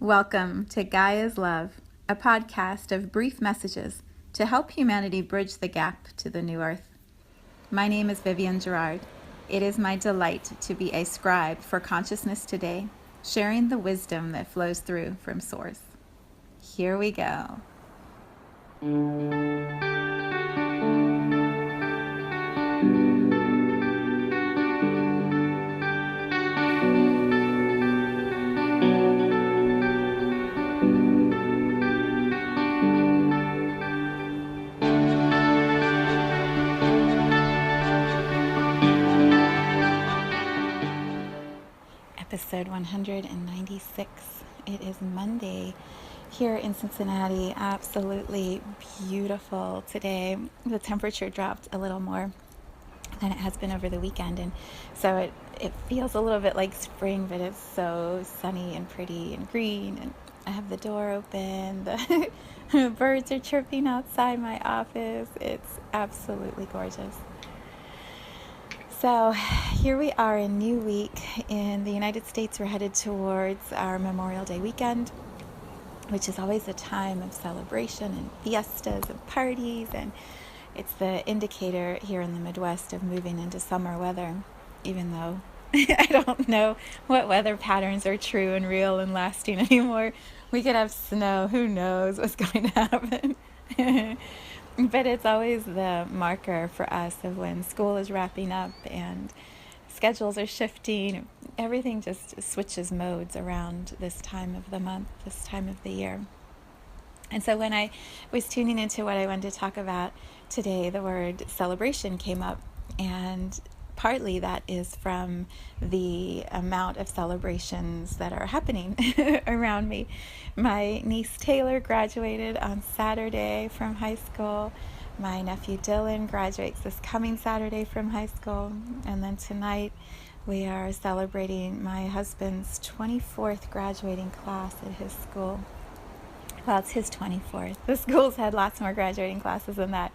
Welcome to Gaia's Love, a podcast of brief messages to help humanity bridge the gap to the new earth. My name is Vivienne Gerard. It is my delight to be a scribe for consciousness today, sharing the wisdom that flows through from Source. Here we go. Episode 196. It is Monday here in Cincinnati. Absolutely beautiful today. The temperature dropped a little more than it has been over the weekend, and so it feels a little bit like spring, but it's so sunny and pretty and green, and I have the door open. The birds are chirping outside my office. It's absolutely gorgeous. So here we are, a new week in the United States. We're headed towards our Memorial Day weekend, which is always a time of celebration and fiestas and parties, and it's the indicator here in the Midwest of moving into summer weather, even though I don't know what weather patterns are true and real and lasting anymore. We could have snow. Who knows what's going to happen? But it's always the marker for us of when school is wrapping up and schedules are shifting. Everything just switches modes around this time of the month, this time of the year. And so when I was tuning into what I wanted to talk about today, the word celebration came up, and partly that is from the amount of celebrations that are happening around me. My niece Taylor graduated on Saturday from high school. My nephew Dylan graduates this coming Saturday from high school. And then tonight we are celebrating my husband's 24th graduating class at his school. Well, it's his 24th. The school's had lots more graduating classes than that,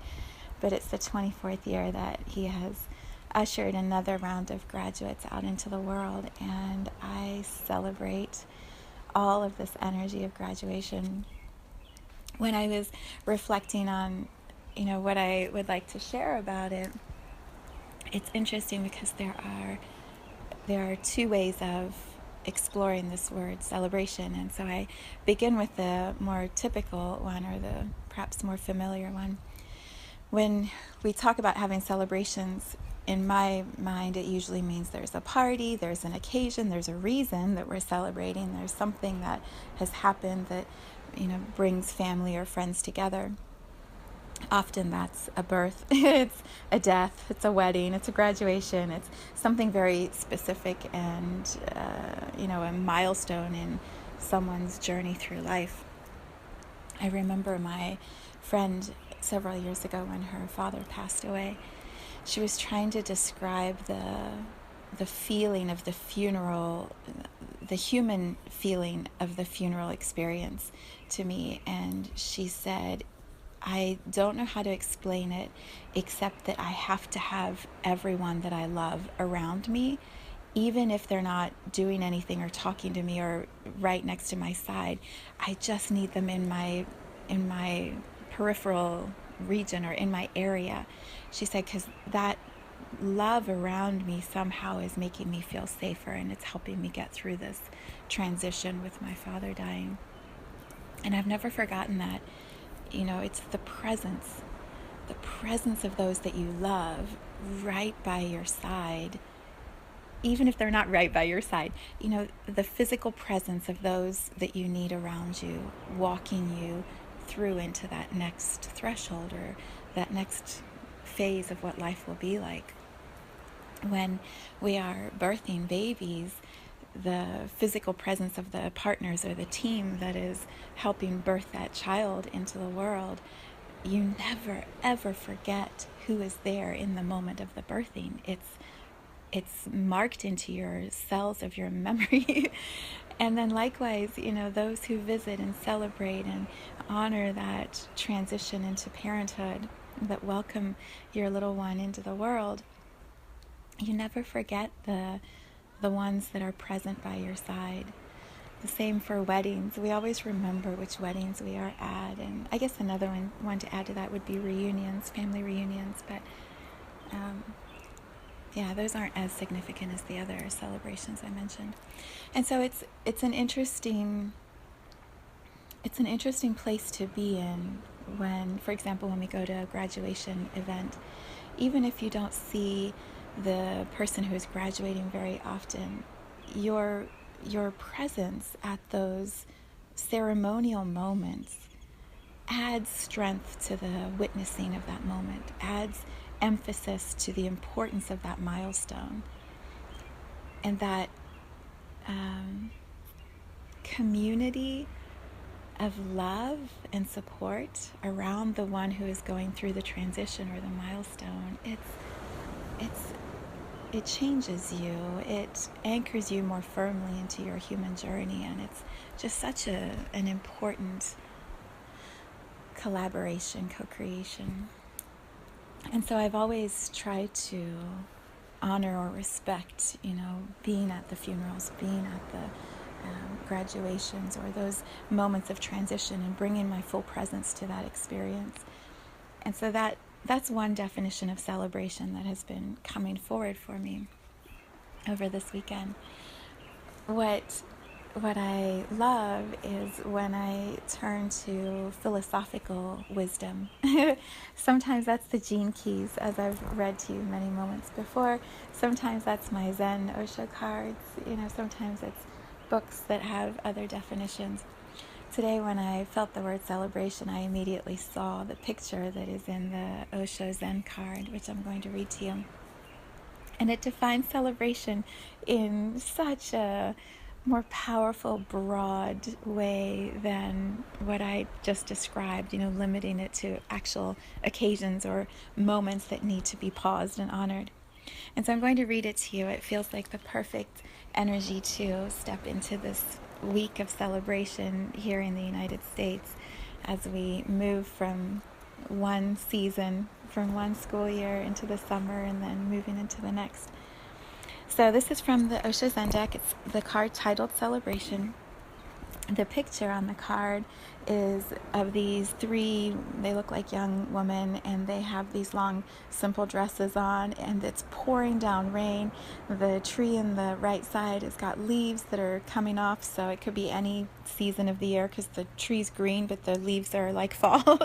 but it's the 24th year that he has ushered another round of graduates out into the world, and I celebrate all of this energy of graduation. When I was reflecting on, what I would like to share about it, it's interesting because there are two ways of exploring this word celebration, and so I begin with the more typical one, or the perhaps more familiar one. When we talk about having celebrations, in my mind, it usually means there's a party, there's an occasion, there's a reason that we're celebrating, there's something that has happened that, brings family or friends together. Often that's a birth, it's a death, it's a wedding, it's a graduation, it's something very specific and, a milestone in someone's journey through life. I remember my friend several years ago when her father passed away. She was trying to describe the feeling of the funeral, the human feeling of the funeral experience to me, and she said, I don't know how to explain it except that I have to have everyone that I love around me, even if they're not doing anything or talking to me or right next to my side. I just need them in my peripheral region or in my area. She said, because that love around me somehow is making me feel safer, and it's helping me get through this transition with my father dying. And I've never forgotten that. It's the presence of those that you love right by your side, even if they're not right by your side. The physical presence of those that you need around you, walking you through into that next threshold or that next phase of what life will be like. When we are birthing babies, the physical presence of the partners or the team that is helping birth that child into the world, you never ever forget who is there in the moment of the birthing. It's marked into your cells of your memory. And then likewise, those who visit and celebrate and honor that transition into parenthood, that welcome your little one into the world, you never forget the ones that are present by your side. The same for weddings. We always remember which weddings we are at. And I guess another one to add to that would be reunions, family reunions. But yeah, those aren't as significant as the other celebrations I mentioned. And so it's an interesting place to be in when, for example, when we go to a graduation event, even if you don't see the person who is graduating very often, your presence at those ceremonial moments adds strength to the witnessing of that moment, adds emphasis to the importance of that milestone, and that community of love and support around the one who is going through the transition or the milestone. It changes you. It anchors you more firmly into your human journey, and it's just such an important collaboration, co-creation. And so I've always tried to honor or respect, being at the funerals, being at the graduations, or those moments of transition, and bringing my full presence to that experience. And so that's one definition of celebration that has been coming forward for me over this weekend. What I love is when I turn to philosophical wisdom. Sometimes that's the Gene Keys, as I've read to you many moments before. Sometimes that's my Zen Osho cards. Sometimes it's books that have other definitions. Today, when I felt the word celebration, I immediately saw the picture that is in the Osho Zen card, which I'm going to read to you. And it defines celebration in such a more powerful, broad way than what I just described, limiting it to actual occasions or moments that need to be paused and honored. And so I'm going to read it to you. It feels like the perfect energy to step into this week of celebration here in the United States as we move from one season, from one school year into the summer, and then moving into the next. So this is from the Osho Zen deck. It's the card titled Celebration. The picture on the card is of these three, they look like young women, and they have these long, simple dresses on, and it's pouring down rain. The tree in the right side has got leaves that are coming off, so it could be any season of the year because the tree's green, but the leaves are like fall.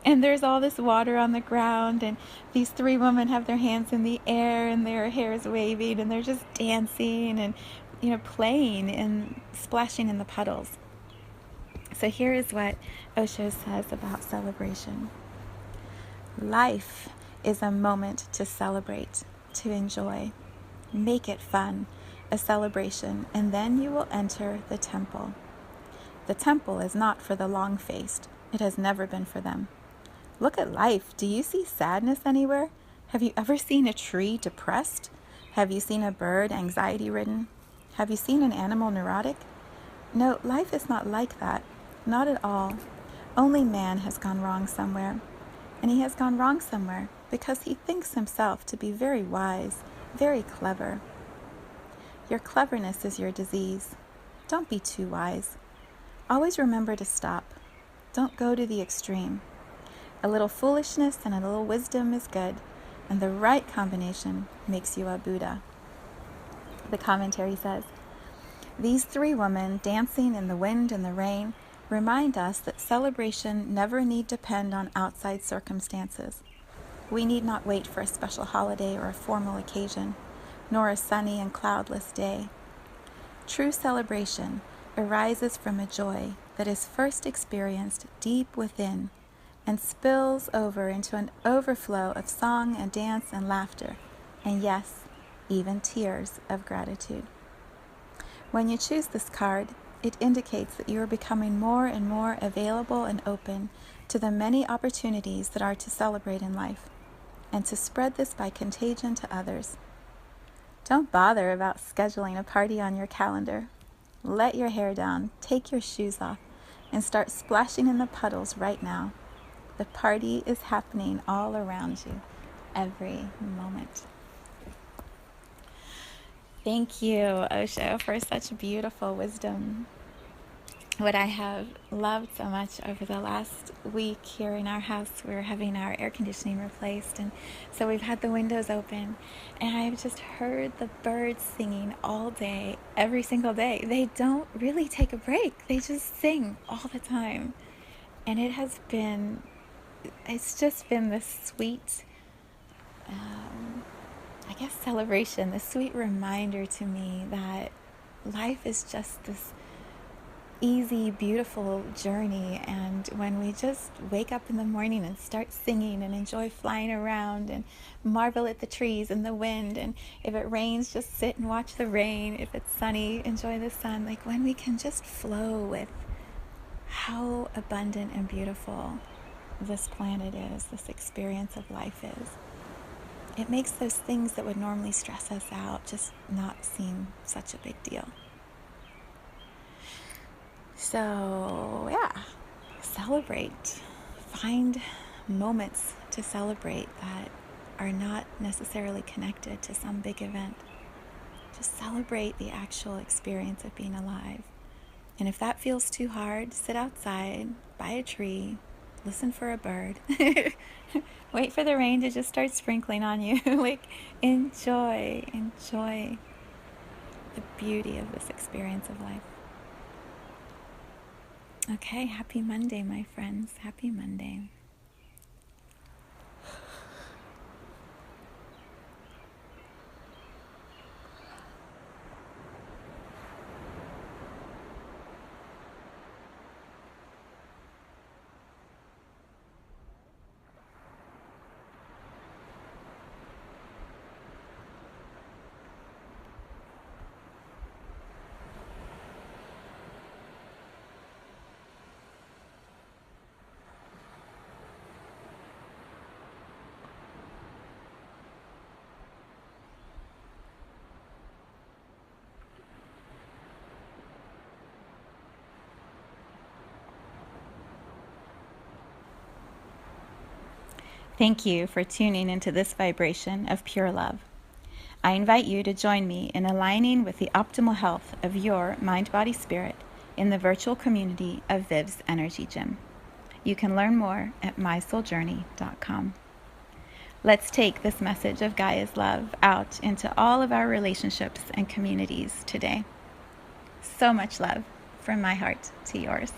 And there's all this water on the ground, and these three women have their hands in the air, and their hair is waving, and they're just dancing and playing and splashing in the puddles. So here is what Osho says about celebration. Life is a moment to celebrate, to enjoy. Make it fun, a celebration, and then you will enter the temple. The temple is not for the long-faced. It has never been for them. Look at life. Do you see sadness anywhere? Have you ever seen a tree depressed? Have you seen a bird anxiety-ridden? Have you seen an animal neurotic? No, life is not like that. Not at all. Only man has gone wrong somewhere. And he has gone wrong somewhere because he thinks himself to be very wise, very clever. Your cleverness is your disease. Don't be too wise. Always remember to stop. Don't go to the extreme. A little foolishness and a little wisdom is good, and the right combination makes you a Buddha. The commentary says, these three women dancing in the wind and the rain remind us that celebration never need depend on outside circumstances. We need not wait for a special holiday or a formal occasion, nor a sunny and cloudless day. True celebration arises from a joy that is first experienced deep within and spills over into an overflow of song and dance and laughter, and yes, even tears of gratitude. When you choose this card, it indicates that you are becoming more and more available and open to the many opportunities that are to celebrate in life, and to spread this by contagion to others. Don't bother about scheduling a party on your calendar. Let your hair down, take your shoes off, and start splashing in the puddles right now. The party is happening all around you, every moment. Thank you, Osho, for such beautiful wisdom. what I have loved so much over the last week here in our house, we're having our air conditioning replaced, and so we've had the windows open, and I've just heard the birds singing all day, every single day. They don't really take a break. They just sing all the time. And it's just been this sweet, I guess, celebration, this sweet reminder to me that life is just this easy, beautiful journey. And when we just wake up in the morning and start singing and enjoy flying around and marvel at the trees and the wind, and if it rains, just sit and watch the rain. If it's sunny, enjoy the sun. Like when we can just flow with how abundant and beautiful this planet is, this experience of life is, it makes those things that would normally stress us out just not seem such a big deal. So, yeah, celebrate. Find moments to celebrate that are not necessarily connected to some big event. Just celebrate the actual experience of being alive. And if that feels too hard, sit outside, by a tree, listen for a bird. Wait for the rain to just start sprinkling on you. Like, enjoy the beauty of this experience of life. Okay, happy Monday, my friends. Happy Monday. Thank you for tuning into this vibration of pure love. I invite you to join me in aligning with the optimal health of your mind, body, spirit in the virtual community of Viv's Energy Gym. You can learn more at mysouljourney.com. Let's take this message of Gaia's love out into all of our relationships and communities today. So much love from my heart to yours.